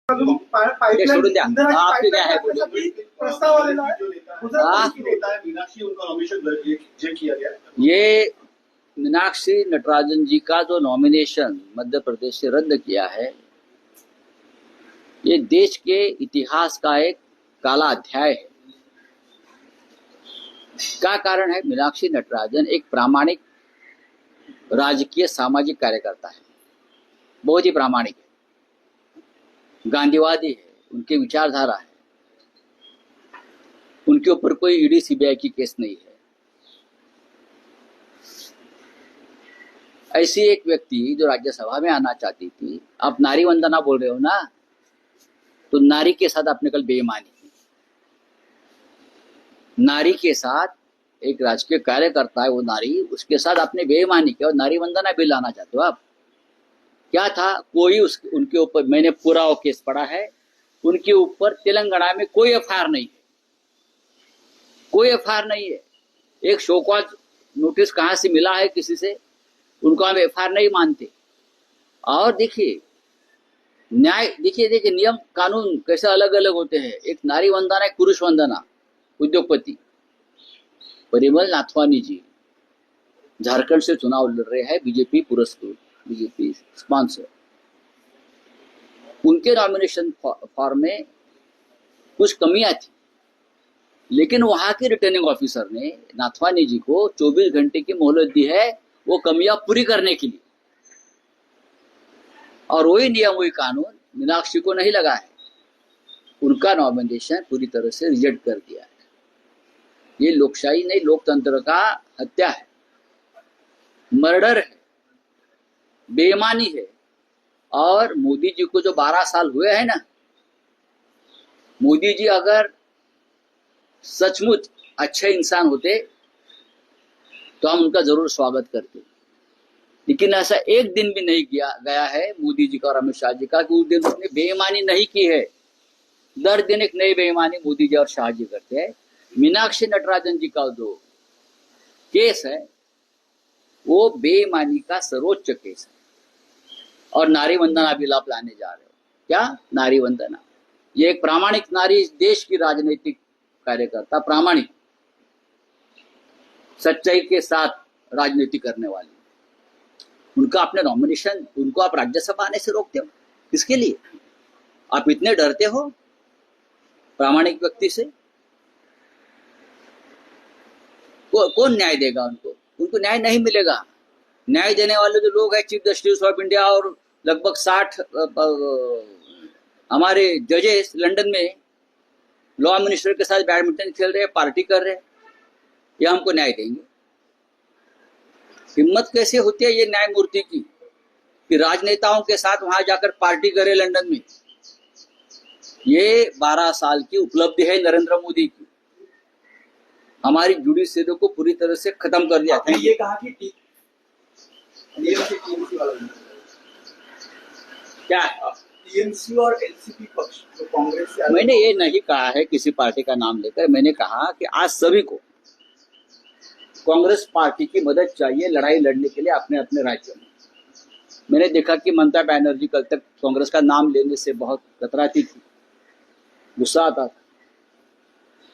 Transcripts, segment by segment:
ये सोडून द्या. आपली काय आहे प्रस्ताव आलेला आहे. ये मीनाक्षी नटराजन जी का जो नॉमिनेशन मध्य प्रदेश से रद्द किया है, ये देश के इतिहास का एक काला अध्याय है. क्या कारण है? मीनाक्षी नटराजन एक प्रामाणिक राजकीय सामाजिक कार्यकर्ता है, बहुत ही प्रामाणिक है, गांधीवादी है, उनकी विचारधारा है, उनके ऊपर कोई ईडी सीबीआई की केस नहीं है. ऐसी एक व्यक्ति जो राज्यसभा में आना चाहती थी, आप नारी वंदना बोल रहे हो ना, तो नारी के साथ आपने कल बेईमानी की. नारी के साथ एक राजकीय कार्यकर्ता है वो नारी, उसके साथ आपने बेईमानी की और नारी वंदना बिल लाना चाहते हो आप. क्या था? कोई उनके ऊपर, मैंने पूरा वो केस पढ़ा है, उनके ऊपर तेलंगाना में कोई एफआईआर नहीं है, कोई एफआईआर नहीं है. एक शोकॉज नोटिस कहां से मिला है किसी से, उनको हम एफआईआर नहीं मानते. और देखिए न्याय, देखिए नियम कानून कैसे अलग अलग होते हैं. एक नारी वंदना, एक पुरुष वंदना. उद्योगपति परिमल नाथवानी जी झारखंड से चुनाव लड़ रहे हैं, बीजेपी पुरस्कृत, बीजेपी स्पॉन्सर. उनके नॉमिनेशन फॉर्म में कुछ कमियां थी, लेकिन वहां के रिटर्निंग ऑफिसर ने नाथवानी जी को 24 घंटे की मोहलत दी है वो कमियां पूरी करने के लिए. और वही नियम, वही कानून मीनाक्षी को नहीं लगा है. उनका नॉमिनेशन पूरी तरह से रिजेक्ट कर दिया है. ये लोकशाही नहीं, लोकतंत्र का हत्या है, मर्डर है, बेईमानी है. और मोदी जी को जो 12 साल हुए हैं ना, मोदी जी अगर सचमुच अच्छे इंसान होते तो हम उनका जरूर स्वागत करते. लेकिन ऐसा एक दिन भी नहीं गया है मोदी जी का और अमित शाह जी का कि उस दिन उसने बेईमानी नहीं की है. दर दिन एक नई बेईमानी मोदी जी और शाह जी करते हैं. मीनाक्षी नटराजन जी का जो केस है वो बेईमानी का सर्वोच्च केस है. और नारी वंदना बिल आप लाने जा रहे हो. क्या नारी वंदना? ये एक प्रामाणिक नारी, इस देश की राजनीतिक कार्यकर्ता, प्रामाणिक, सच्चाई के साथ राजनीति करने वाली, उनका अपने नॉमिनेशन, उनको आप राज्यसभा आने से रोकते हो. किसके लिए? आप इतने डरते हो प्रामाणिक व्यक्ति से? कौन न्याय देगा उनको? उनको न्याय नहीं मिलेगा. न्याय देने वाले जो लोग हैं, चीफ जस्टिस ऑफ इंडिया और लगभग 60 हमारे जजेस लंदन में लॉ मिनिस्टर के साथ बैडमिंटन खेल रहे हैं, पार्टी कर रहे हैं, ये हमको न्याय देंगे? हिम्मत कैसे होती है ये न्यायमूर्ति की कि राजनेताओं के साथ वहां जाकर पार्टी करे लंदन में? ये 12 साल की उपलब्धि है नरेंद्र मोदी की. हमारी जुडिशरी को पूरी तरह से खत्म कर दिया था. ये कहा कि क्या टीएमसी और एनसीपी पक्ष जो कांग्रेस से, मैंने ये नहीं कहा है किसी पार्टी का नाम लेकर. मैंने कहा कि आज सभी को कांग्रेस पार्टी की मदद चाहिए लड़ाई लड़ने के लिए अपने अपने राज्यों में. मैंने देखा कि ममता बनर्जी कल तक कांग्रेस का नाम लेने से बहुत कतराती थी, गुस्सा आता था.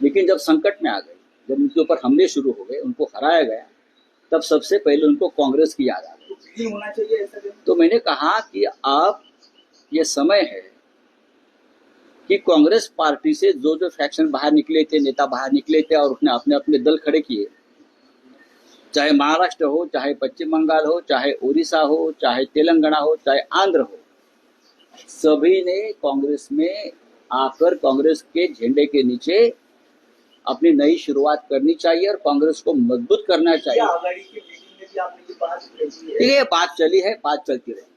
लेकिन जब संकट में आ गई, जब उनके ऊपर हमले शुरू हो गए, उनको हराया गया, तब सबसे पहले उनको कांग्रेस की याद आ गई. होना चाहिए ऐसा. तो मैंने कहा कि आप, ये समय है कि कांग्रेस पार्टी से जो जो फैक्शन बाहर निकले थे, नेता बाहर निकले थे और उसने अपने अपने दल खड़े किए, चाहे महाराष्ट्र हो, चाहे पश्चिम बंगाल हो, चाहे उड़ीसा हो, चाहे तेलंगाना हो, चाहे आंध्र हो, सभी ने कांग्रेस में आकर कांग्रेस के झंडे के नीचे अपनी नई शुरुआत करनी चाहिए और कांग्रेस को मजबूत करना चाहिए. आघाड़ी की मीटिंग में भी आपने ये बात कही है. ठीक है, बात चली है, बात चलती रहे.